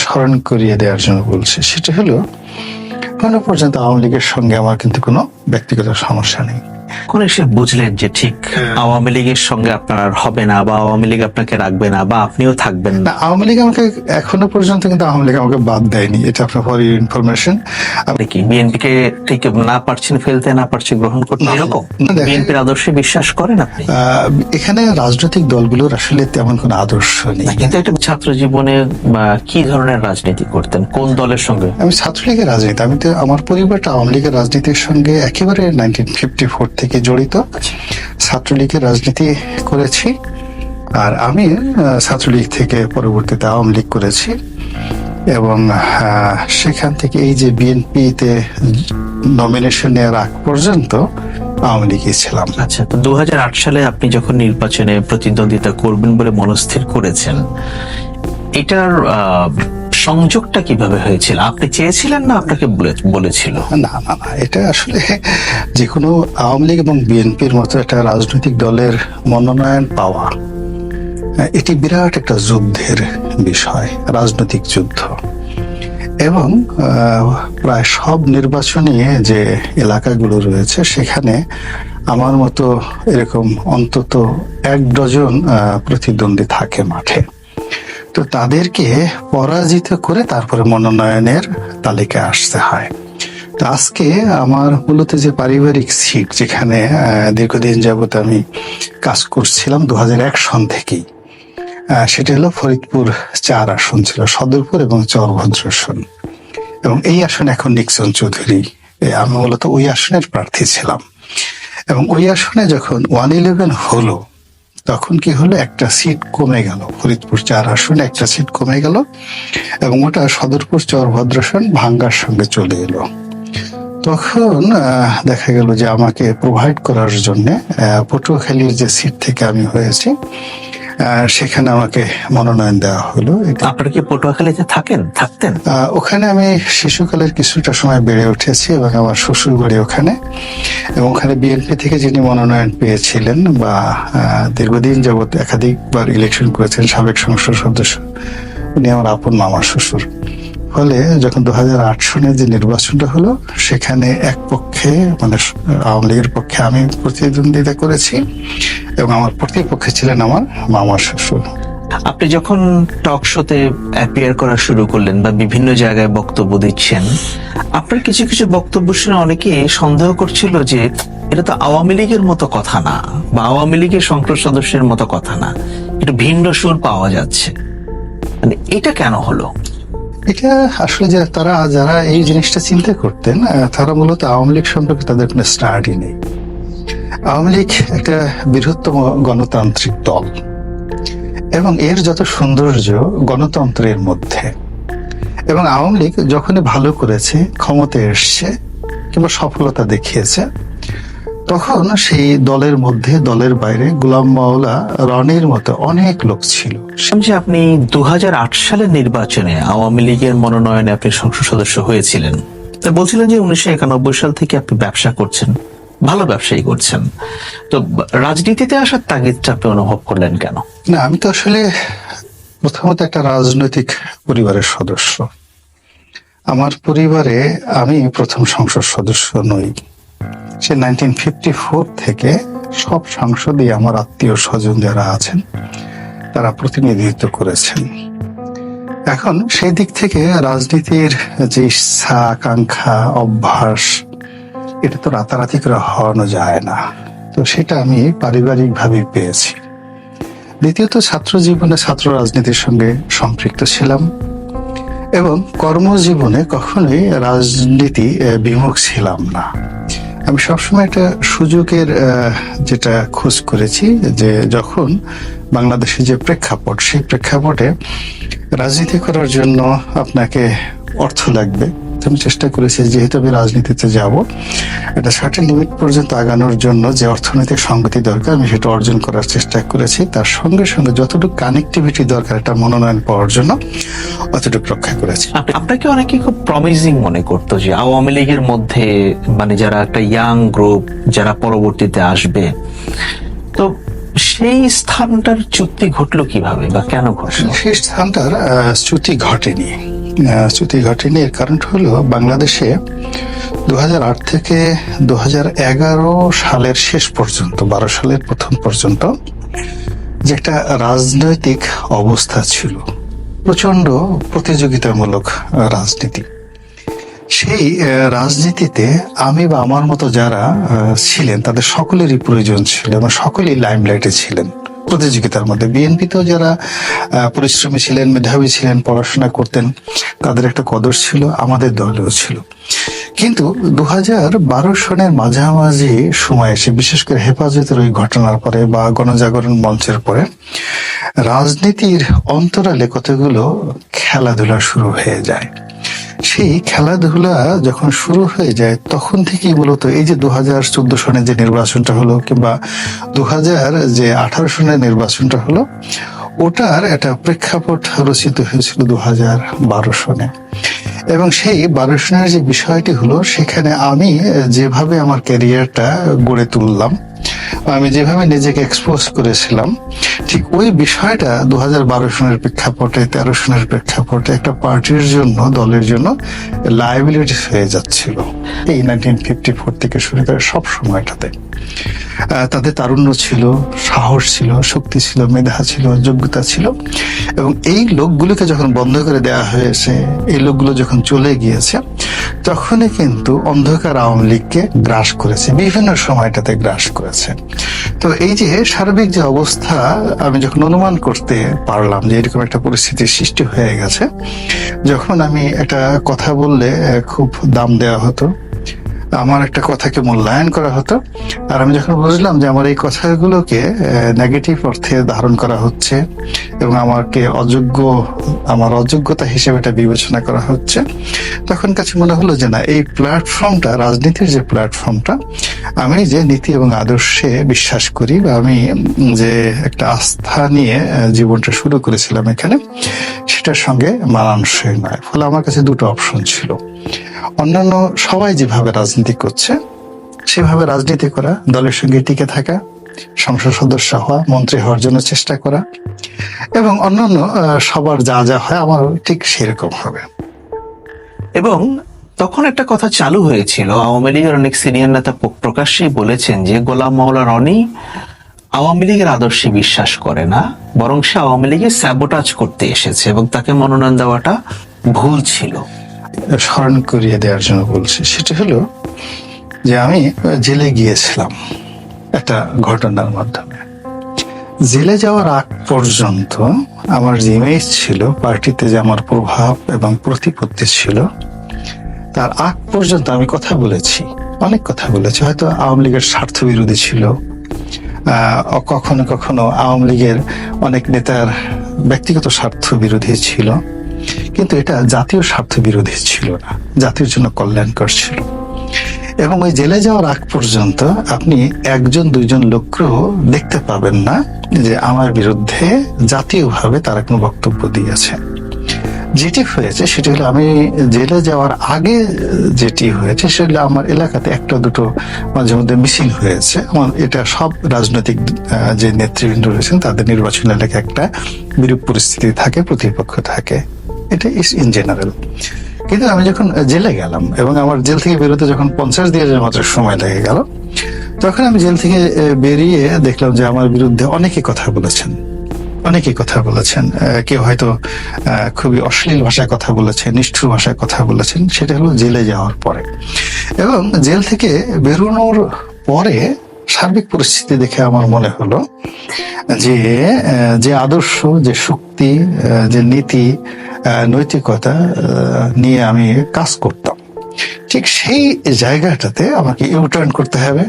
স্মরণ করিয়ে দেওয়ার জন্য বলছি, সেটা হলো এখনো পর্যন্ত আওয়ামী লীগের সঙ্গে আমার কিন্তু কোনো ব্যক্তিগত সমস্যা নেই। কোন এসে বুঝলেন যে ঠিক আওয়ামী লীগের সঙ্গে আপনার আর হবে না, বা আওয়ামী লীগ আপনাকে রাখবে না, বা আপনিও থাকবেন না? না, আওয়ামী লীগ আমাকে এখনো পর্যন্ত কিন্তু আওয়ামী লীগ আমাকে বাদ দেয়নি, এটা আপনার ফর ইউর ইনফরমেশন। আপনি কি বিএনপি কে ঠিক না পারছেন ফেলতে, না পারছেন গ্রহণ করতে, এরকম? না, দেখেন, বিএনপির আদর্শে বিশ্বাস করেন আপনি? এখানে রাজনৈতিক দলগুলোর আসলে তেমন কোনো আদর্শ নেই। কিন্তু একটা ছাত্র জীবনে কি ধরনের রাজনীতি করতেন, কোন দলের সঙ্গে? আমি ছাত্রলীগের রাজনীতি, আমি তো আমার পরিবারটা আওয়ামী লীগের রাজনীতির সঙ্গে একেবারে 1954 থেকে জড়িত। ছাত্রলীগের রাজনীতি করেছি, আর আমি ছাত্রলীগ থেকে পরবর্তীতে আওয়ামী লীগ করেছি, এবং সেখান থেকে এই যে বিএনপিতে নমিনেশন নেওয়ার আগ পর্যন্ত আওয়ামী লীগে ছিলাম। আচ্ছা, তো 2008 সালে আপনি যখন নির্বাচনে প্রতিদ্বন্দ্বিতা করবেন বলে মনস্থির করেছেন, এটার সংযোগটা কিভাবে হয়েছিল? আপনি চেয়েছিলেন না আপনাকে বলেছিল? না না না, এটা আসলে যে কোনো আওয়ামী লীগ এবং বিএনপির মতো একটা রাজনৈতিক দলের মনোনয়ন পাওয়া, এটি বিরাট একটা যুদ্ধের বিষয়, রাজনৈতিক যুদ্ধ। এবং প্রায় সব নির্বাচনী যে এলাকাগুলো রয়েছে সেখানে আমার মতো এরকম অন্তত 1 ডজন প্রতিদ্বন্দ্বী থাকে মাঠে। তো তাদেরকে পরাজিত করে তারপরে মনোনয়নের তালিকায় আসতে হয়। তো আজকে আমার মূলত যে পারিবারিক সিট, যেখানে দীর্ঘদিন যাবত আমি কাজ করছিলাম 2001 সন থেকেই, সেটা হলো ফরিদপুর 4 আসন ছিল, সদরপুর এবং চরভদ্র আসন। এবং এই আসনে এখন নিক্সন চৌধুরী, আমি মূলত ওই আসনের প্রার্থী ছিলাম। এবং ওই আসনে যখন 111 হলো, তখন কি হলো, একটা সিট কমে গেল, ফরিদপুর 4 আসনে একটা সিট কমে গেল, এবং ওটা সদরপুর চরভদ্র আসন ভাঙ্গার সঙ্গে চলে এলো। তখন দেখা গেল যে আমাকে প্রোভাইড করার জন্য পটুয়াখালীর যে সিট থেকে আমি হয়েছি, সেখানে আমাকে মনোনয়ন দেওয়া হলো। আপনারা কি পটুয়াখালীতে থাকতেন? ওখানে আমি শিশুকালের কিছুটা সময় বেড়ে উঠেছি, এবং আমার শ্বশুর বাড়ি ওখানে। এবং ওখানে বিএনপি থেকে যিনি মনোনয়ন পেয়েছিলেন বা দীর্ঘদিন যাবৎ একাধিকবার ইলেকশন করেছেন, সাবেক সংসদ সদস্য, উনি আমার আপন মামা শ্বশুর। ফলে যখন 2008 সনে যে নির্বাচনটা হলো, সেখানে এক পক্ষে মানে আওয়ামী লীগের পক্ষে আমি প্রতিদ্বন্দ্বিতা করেছি, এবং আমার প্রতিপক্ষে ছিলেন আমার মামা শ্বশুর। আপনি যখন টক শোতে অ্যাপিয়ার করা শুরু করলেন বা বিভিন্ন জায়গায় বক্তব্য দিচ্ছেন, আপনার কিছু কিছু বক্তব্য শুনে অনেকে সন্দেহ করছিল যে এটা তো আওয়ামী লীগের মতো কথা না, বা আওয়ামী লীগের সংসদ সদস্যের মতো কথা না, একটু ভিন্ন সুর পাওয়া যাচ্ছে। মানে এটা কেন হলো? এটা আসলে যে যারা এই জিনিসটা চিন্তা করতেন, তারা মূলত আওয়ামী লীগ সম্পর্কে তাদের কোনো স্টাডি নেই। আওয়ামী লীগ একটা বৃহত্তম গণতান্ত্রিক দল, এবং এর যত সৌন্দর্য গণতন্ত্রের মধ্যে। এবং আওয়ামী লীগ যখনই ভালো করেছে, ক্ষমতায় এসছে কিংবা সফলতা দেখিয়েছে, তখন সেই দলের মধ্যে দলের বাইরে গোলাম মাওলা রনির মতো অনেক লোক ছিল। যে আপনি 2008 সালের নির্বাচনে আওয়ামী লীগের মনোনয়নে আপনি সংসদ সদস্য হয়েছিলেন, তা বলছিলেন যে 1991 সাল থেকে আপনি ব্যবসা করছেন, ভালো ব্যবসায়ী করছেন। তো রাজনীতিতে আসার তাগিদটা আপনি অনুভব করলেন কেন? না, আমি তো আসলে প্রথমত একটা রাজনৈতিক পরিবারের সদস্য। আমার পরিবারে আমি প্রথম সংসদ সদস্য নই। সে 1954 থেকে সব সংসদে আমার আত্মীয় স্বজন যারা আছেন, তারা প্রতিনিধিত্ব করেছেন। এখন সেই দিক থেকে রাজনীতির যে ইচ্ছা, আকাঙ্ক্ষা, অভ্যাস, এটা তো রাতারাতি করে হওয়ানো যায় না। তো সেটা আমি পারিবারিকভাবে পেয়েছি। দ্বিতীয়ত, ছাত্র জীবনে ছাত্র রাজনীতির সঙ্গে সম্পৃক্ত ছিলাম, এবং কর্মজীবনে কখনোই রাজনীতি বিমুখ ছিলাম না। আমি সবসময় একটা সুযোগের যেটা খোঁজ করেছি, যে যখন বাংলাদেশের যে প্রেক্ষাপট, সেই প্রেক্ষাপটে রাজনীতি করার জন্য আপনাকে অর্থ লাগবে। আমি চেষ্টা করেছি, যেহেতু আমি রাজনীতিতে যাব, এটা সার্টেন লিমিট পর্যন্ত আগানোর জন্য যে অর্থনৈতিক সংগতি দরকার, আমি সেটা অর্জন করার চেষ্টা করেছি। তার সঙ্গে সঙ্গে যতটুকু কানেক্টিভিটি দরকার একটা মনোনয়ন পাওয়ার জন্য, অতটুকু রক্ষা করেছি। আপনাকে অনেকে খুব প্রমিজিং মনে করতো যে আওয়ামী লীগের মধ্যে মানে যারা একটা ইয়াং গ্রুপ, যারা পরবর্তীতে আসবে। তো সেই স্থানটার চুক্তি ঘটলো কিভাবে বা কেন ঘটলো? সেই স্থানটার চ্যুতি ঘটেনি। চ্যুতি ঘটেনি এর কারণটা হলো বাংলাদেশে 2008 থেকে 2011 সালের শেষ পর্যন্ত, 12 সালের প্রথম পর্যন্ত যে একটা রাজনৈতিক অবস্থা ছিল, প্রচন্ড প্রতিযোগিতামূলক রাজনীতি। সেই রাজনীতিতে আমি বা আমার মতো যারা ছিলেন তাদের সকলেরই প্রয়োজন ছিল এবং সকলেই লাইমলাইটে ছিলেন প্রতিযোগিতার মধ্যে। বিএনপিতেও যারা পরিশ্রমী ছিলেন, মেধাবী ছিলেন, পড়াশোনা করতেন, তাদের একটা কদর ছিল, আমাদের দলেও ছিল। কিন্তু 2012 সনের মাঝামাঝি সময় এসে, বিশেষ করে হেফাজতের ওই ঘটনার পরে বা গণজাগরণ মঞ্চের পরে, রাজনীতির অন্তরালে কতগুলো খেলাধুলা শুরু হয়ে যায়। সেই খেলাধুলা যখন শুরু হয়ে যায় তখন থেকেই মূলত এই যে 2014 সনের যে নির্বাচনটা হলো কিংবা 2018 সনের নির্বাচনটা হলো, ওটার একটা প্রেক্ষাপট রচিত হয়েছিল 2012 সনে। এবং সেই 12 সনের যে বিষয়টি হলো, সেখানে আমি যেভাবে আমার ক্যারিয়ারটা গড়ে তুললাম, আমি যেভাবে নিজেকে এক্সপোজ করেছিলাম, ঠিক ওই বিষয়টা 2012 সনের প্রেক্ষাপটে, 13 সনের প্রেক্ষাপটে একটা পার্টির জন্য, দলের জন্য লায়াবিলিটি হয়ে যাচ্ছিল। এই 1954 থেকে শুরু করে সব সময়টাতে তাদের তারুণ্য ছিল, সাহস ছিল, শক্তি ছিল, মেধা ছিল, যোগ্যতা ছিল। এবং এই লোকগুলোকে যখন বন্ধ করে দেওয়া হয়েছে, এই লোকগুলো যখন চলে গিয়েছে, তখনই কিন্তু অন্ধকার আওয়ামী লীগকে গ্রাস করেছে, বিভিন্ন সময়টাতে গ্রাস করেছে। তো এই যে সার্বিক যে অবস্থা, আমি যখন অনুমান করতে পারলাম যে এরকম একটা পরিস্থিতির সৃষ্টি হয়ে গেছে, যখন আমি একটা কথা বললে খুব দাম দেওয়া হতো, আমার একটা কথাকে মূল্যায়ন করা হতো, আর আমি যখন বুঝলাম যে আমার এই কথাগুলোকে নেগেটিভ অর্থে ধারণ করা হচ্ছে এবং আমাকে অযোগ্য, আমার অযোগ্যতা হিসেবে এটা বিবেচনা করা হচ্ছে, তখন কাছে মনে হলো যে না, এই প্ল্যাটফর্মটা, রাজনীতির যে প্ল্যাটফর্মটা, আমি যে নীতি এবং আদর্শে বিশ্বাস করি বা আমি যে একটা আস্থা নিয়ে জীবনটা শুরু করেছিলাম এখানে, সেটার সঙ্গে মানানসই নয়। ফলে আমার কাছে দুটো অপশন ছিল। অন্যান্য সবাই যেভাবে রাজনীতি করছে সেভাবে রাজনীতি করা, দলের সঙ্গে টিকে থাকা, সংসদ সদস্য হওয়া, মন্ত্রী হওয়ার জন্য চেষ্টা করা, এবং অন্যান্য সবার যা যা হয় আমার ঠিক সেরকম হবে। এবং তখন একটা কথা চালু হয়েছিল, আওয়ামী লীগের অনেক সিনিয়র নেতা প্রকাশ্যেই বলেছেন যে গোলাম মাওলা রনি আওয়ামী লীগের আদর্শে বিশ্বাস করে না, বরং সে আওয়ামী লীগের স্যাবোটাজ করতে এসেছে এবং তাকে মনোনয়ন দেওয়াটা ভুল ছিল। স্মরণ করিয়ে দেওয়ার জন্য বলছি, সেটা হলো যে আমি জেলে গিয়েছিলাম একটা ঘটনার মাধ্যমে। জেলে যাওয়ার আগ পর্যন্ত আমার যে ইমেজ ছিল, পার্টিতে যে আমার প্রভাব এবং প্রতিপত্তি ছিল, তার আগ পর্যন্ত আমি কথা বলেছি, অনেক কথা বলেছি। হয়তো আওয়ামী লীগের স্বার্থ বিরোধী ছিল, কখনো কখনো আওয়ামী লীগের অনেক নেতার ব্যক্তিগত স্বার্থ বিরোধী ছিল, কিন্তু এটা জাতীয় স্বার্থ বিরোধী ছিল না, জাতির জন্য কল্যাণকর ছিল। এবং ওই জেলে যাওয়ার আগ পর্যন্ত আপনি একজন দুইজন লোককেও দেখতে পাবেন না যে আমার বিরুদ্ধে জাতীয়ভাবে তারা কোনো বক্তব্য দিয়েছে। যেটি হয়েছে সেটি হলো, আমি জেলে যাওয়ার আগে যেটি হয়েছে সেটা হলো, আমার এলাকাতে একটা দুটো মাঝে মধ্যে মিছিল হয়েছে। এটা সব রাজনৈতিক যে নেতৃবৃন্দ রয়েছেন তাদের নির্বাচন এলাকায় একটা বিরূপ পরিস্থিতি থাকে, প্রতিপক্ষ থাকে, এটা ইস ইন জেনারেল। কিন্তু আমি যখন জেলে গেলাম এবং আমার জেল থেকে বেরোতে যখন 50 দিনের মাত্র সময় লেগে গেল, তখন আমি জেল থেকে বেরিয়ে দেখলাম যে আমার বিরুদ্ধে অনেকে কথা বলেছেন, অনেকেই কথা বলেছেন। কেউ হয়তো খুবই অশ্লীল ভাষায় কথা বলেছেন, নিষ্ঠুর ভাষায় কথা বলেছেন। সেটা হলো জেলে যাওয়ার পরে। এবং জেল থেকে বেরোনোর পরে সার্বিক পরিস্থিতি দেখে আমার মনে হলো যে যে আদর্শ, যে শক্তি, যে নীতি, নৈতিকতা নিয়ে আমি কাজ করতাম, ঠিক সেই জায়গাটাতে আমাকে ইউটার্ন করতে হবে,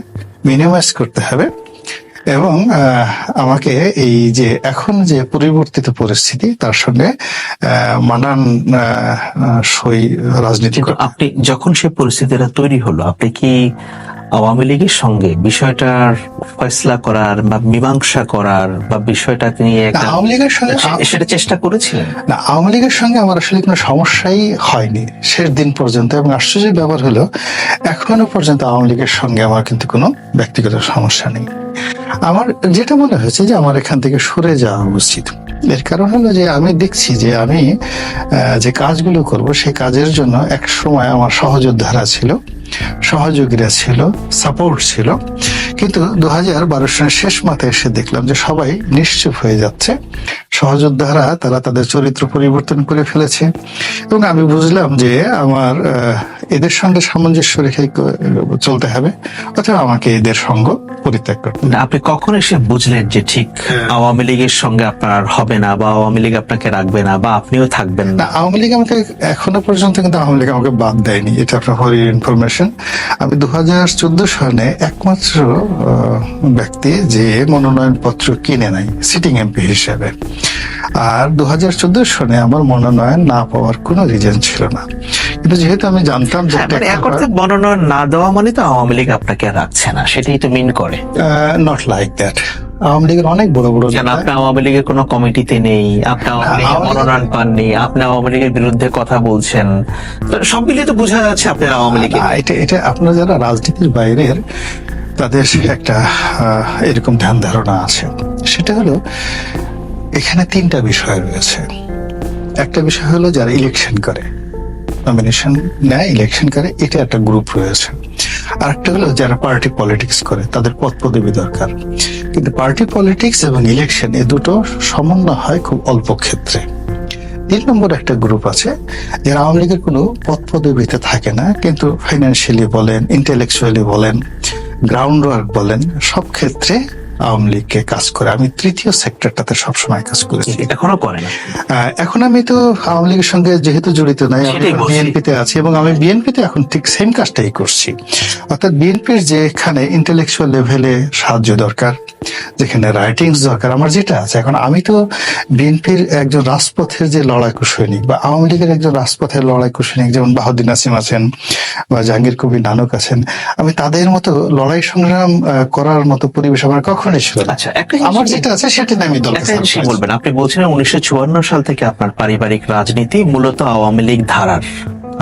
মিনিমাইজ করতে হবে এবং আমাকে এই যে এখন যে পরিবর্তিত পরিস্থিতি তার সঙ্গে মানান সই রাজনীতি। আপনি যখন সে পরিস্থিতিটা তৈরি হলো, আপনি কি আওয়ামী লীগের সঙ্গে বিষয়টার ফয়সলা করার বা মীমাংসা করার বা বিষয়টাকে নিয়ে একটা আওয়ামী লীগের সঙ্গে সেটা চেষ্টা করেছিলেন? না, আওয়ামী লীগের সঙ্গে আমার আসলে কোনো সমস্যাই হয়নি শেষ দিন পর্যন্ত, এবং আশ্চর্যের ব্যাপার হলো এখনো পর্যন্ত আওয়ামী লীগের সঙ্গে আমার কিন্তু কোনো ব্যক্তিগত সমস্যা নেই। আমার যেটা মনে হয়েছে যে আমার এখান থেকে সরে যাওয়া উচিত। এর কারণ হলো যে আমি দেখছি যে আমি যে কাজগুলো করব সেই কাজের জন্য এক সময় আমার সহযোদ্ধারা ছিল, সহযোগীরা ছিল, সাপোর্ট ছিল, কিন্তু 2012 সালের শেষ মাথায় এসে দেখলাম যে সবাই নিশ্চুপ হয়ে যাচ্ছে। সহযোদ্ধারা তারা তাদের চরিত্র পরিবর্তন করে ফেলেছে, এবং আমি বুঝলাম যে আমার এদের সঙ্গে সামঞ্জস্য রেখে চলতে হবে, অথবা আমাকে এদের সঙ্গ পরিত্যাগ করতে হবে। না, আপনি কখন এসে বুঝলেন যে ঠিক আওয়ামী লীগের সঙ্গে আপনার হবে না, বা আওয়ামী লীগ আপনাকে রাখবে না, বা আপনিও থাকবেন না? না, আওয়ামী লীগ আমাকে এখনো পর্যন্ত কিন্তু আওয়ামী লীগ আমাকে বাদ দেয়নি, এটা আপনার ফর ইনফরমেশন। আমি 2014 সালে একমাত্র ব্যক্তি যে মনোনয়নপত্র কিনে নাই সিটিং এমপি হিসেবে, আর 2014 সালে আমার মনোনয়ন না পাওয়ার কোনো রিজন ছিল না। কিন্তু যেহেতু আমি জানতাম যে এক অর্থে মনোনয়ন না দেওয়া মানে তো আওয়ামী লীগ আপনাকে আর রাখছে না, সেটাই তো মিন করে। Not like that. আওয়ামী লীগের অনেক বড় বড় যেন আপনি আওয়ামী লীগের কোনো কমিটিতে নেই, আপনি আওয়ামী লীগের মনোনয়ন পাননি, আপনি আওয়ামী লীগের বিরুদ্ধে কথা বলছেন, তো সব মিলিয়ে তো বোঝা যাচ্ছে আপনার আওয়ামী লীগের। এটা আপনারা যারা রাজনীতির বাইরের তাদের একটা এরকম ধ্যান ধারণা আছে। সেটা হলো এখানে তিনটা বিষয় রয়েছে। একটা বিষয় হলো যারা ইলেকশন করে, নমিনেশন নেয়, ইলেকশন করে, এটা একটা গ্রুপ রয়েছে। আর একটা হলো যারা পার্টি পলিটিক্স করে, তাদের পদ পদবি দরকার। কিন্তু পার্টি পলিটিক্স এবং ইলেকশন এ দুটো সমন্বয় হয় খুব অল্প ক্ষেত্রে। 3 নম্বর একটা গ্রুপ আছে যারা আওয়ামী লীগের কোনো পদ পদবিতে থাকে না, কিন্তু ফাইন্যান্সিয়ালি বলেন, ইন্টেলেকচুয়ালি বলেন, গ্রাউন্ড ওয়ার্ক বলেন, সব ক্ষেত্রে আওয়ামী লীগকে কাজ করে। আমি তৃতীয় সেক্টরটাতে সবসময় কাজ করেছি, এখনো করেন? এখন আমি তো আওয়ামী লীগের সঙ্গে যেহেতু জড়িত নাই, আমি বিএনপিতে আছি, এবং আমি বিএনপিতে এখন ঠিক সেম কাজটাই করছি। অর্থাৎ বিএনপির যেখানে ইন্টেলেকচুয়াল লেভেলে সাহায্য দরকার, যেখানে রাইটিংস দরকার, আমার যেটা আছে এখন, আমি তো বিএনপির একজন রাজপথের যে লড়াকু সৈনিক, বা আওয়ামী লীগের একজন রাজপথের লড়াকু সৈনিক, যেমন বাহাউদ্দিন নাসিম আছেন বা জাহাঙ্গীর কবির নানক আছেন, আমি তাদের মতো লড়াই সংগ্রাম করার মতো পরিবেশ আমার কখনোই ছিল না। আচ্ছা, আমার যেটা আছে সেটা নিয়ে আমি দলকে বলবেন। আপনি বলছেন 1954 সাল থেকে আপনার পারিবারিক রাজনীতি মূলত আওয়ামী লীগ ধারার,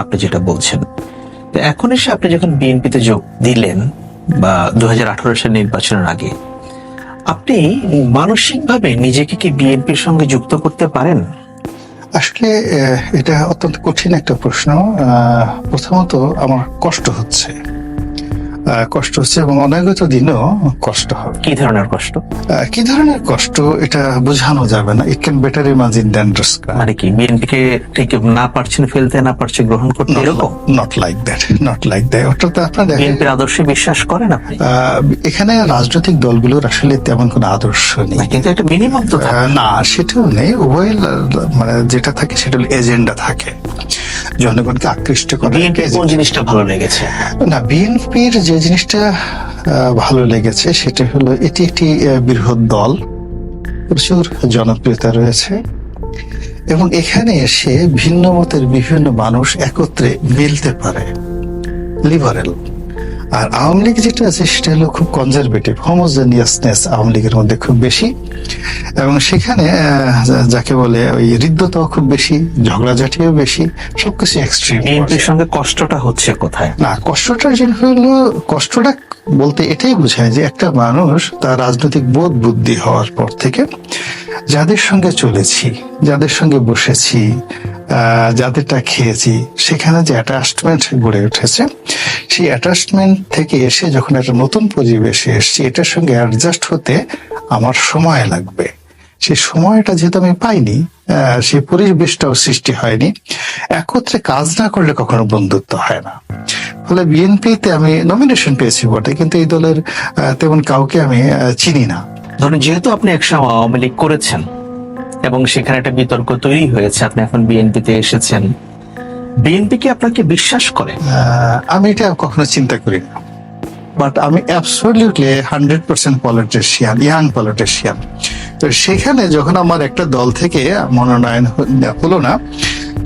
আপনি যেটা বলছেন। তো এখন এসে আপনি যখন বিএনপিতে যোগ দিলেন, বা 2018 সালের নির্বাচনের আগে, আপনি মানসিকভাবে নিজেকে কি বিএনপির সঙ্গে যুক্ত করতে পারেন? আসলে এটা অত্যন্ত কঠিন একটা প্রশ্ন। প্রথমত আমার কষ্ট হচ্ছে এবং অনাগত দিনও কষ্ট হবে। কি ধরনের কষ্ট? কি ধরনের কষ্ট এটা বোঝানো যাবে না। It can better imagine than describe. মানে কি, বিএনপিকে ঠিক না পারছেন ফেলতে, না পারছে গ্রহণ করতে, এরকম? Not like that. অর্থাৎ আপনার বিএনপির আদর্শে বিশ্বাস করেন আপনি? এখানে রাজনৈতিক দলগুলোর আসলে তেমন কোনো আদর্শ নেই, কিন্তু একটা মিনিমাম তো না, সেটাও নেই। উভয় মানে যেটা থাকে সেটা হলো এজেন্ডা থাকে, জনগণকে আকৃষ্ট করে। বিএনপির কোন জিনিসটা ভালো লেগেছে? না, বিএনপির যে জিনিসটা ভালো লেগেছে সেটা হলো এটি একটি বৃহৎ দল, প্রচুর জনপ্রিয়তা রয়েছে, এবং এখানে এসে ভিন্ন মতের বিভিন্ন মানুষ একত্রে মিলতে পারে, লিবারেল। আর আওয়ামী লীগ যেটা আছে সেটা হলো খুব কনজারভেটিভ, হোমোজেনিয়াসনেস আওয়ামী লীগের মধ্যে খুব বেশি, এবং সেখানে যাকে বলে ওই হৃদ্যতাও খুব বেশি, ঝগড়াঝাটিও বেশি, সবকিছু এক্সট্রিম। বিএনপির সঙ্গে কষ্টটা হচ্ছে কোথায়? না, কষ্টটা কষ্টটা বলতে এটাই বোঝায় যে একটা মানুষ তার রাজনৈতিক বোধ বুদ্ধি হওয়ার পর থেকে যাদের সঙ্গে চলেছি, যাদের সঙ্গে বসেছি, যাদেরটা খেয়েছি, সেখানে যে অ্যাটাচমেন্ট গড়ে উঠেছে, সেই অ্যাটাচমেন্ট থেকে এসে যখন একটা নতুন পরিবেশে এসেছি, এটার সঙ্গে অ্যাডজাস্ট হতে আমার সময় লাগবে। সেই সময়টা যেহেতু আমি পাইনি, সেই পরিবেশটাও সৃষ্টি হয়নি, একত্রে কাজ না করলে কখনো বন্ধুত্ব হয় না। ফলে বিএনপিতে আমি নমিনেশন পেয়েছি বটে, কিন্তু এই দলের তেমন কাউকে আমি চিনি না। ধরুন, যেহেতু আপনি একসময় আওয়ামী লীগ করেছেন এবং সেখানে একটা বিতর্ক তৈরি হয়েছে, আপনি এখন বিএনপিতে এসেছেন, বিএনপি কি আপনাকে বিশ্বাস করে? আমি এটা কখনো চিন্তা করি না, বাট আমি অ্যাবসলিউটলি 100% পলিটিশিয়ান, ইয়াং পলিটিশিয়ান। তো সেখানে যখন আমার একটা দল থেকে মনোনয়ন হলো না,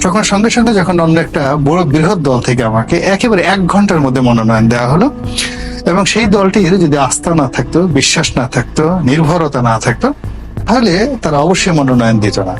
তখন সঙ্গে সঙ্গে যখন অন্য একটা বড় বৃহৎ দল থেকে আমাকে একেবারে 1 ঘন্টার মধ্যে মনোনয়ন দেওয়া হলো, এবং সেই দলটির যদি আস্থা না থাকতো, বিশ্বাস না থাকতো, নির্ভরতা না থাকতো, তাহলে তারা অবশ্যই মনোনয়ন দিত না।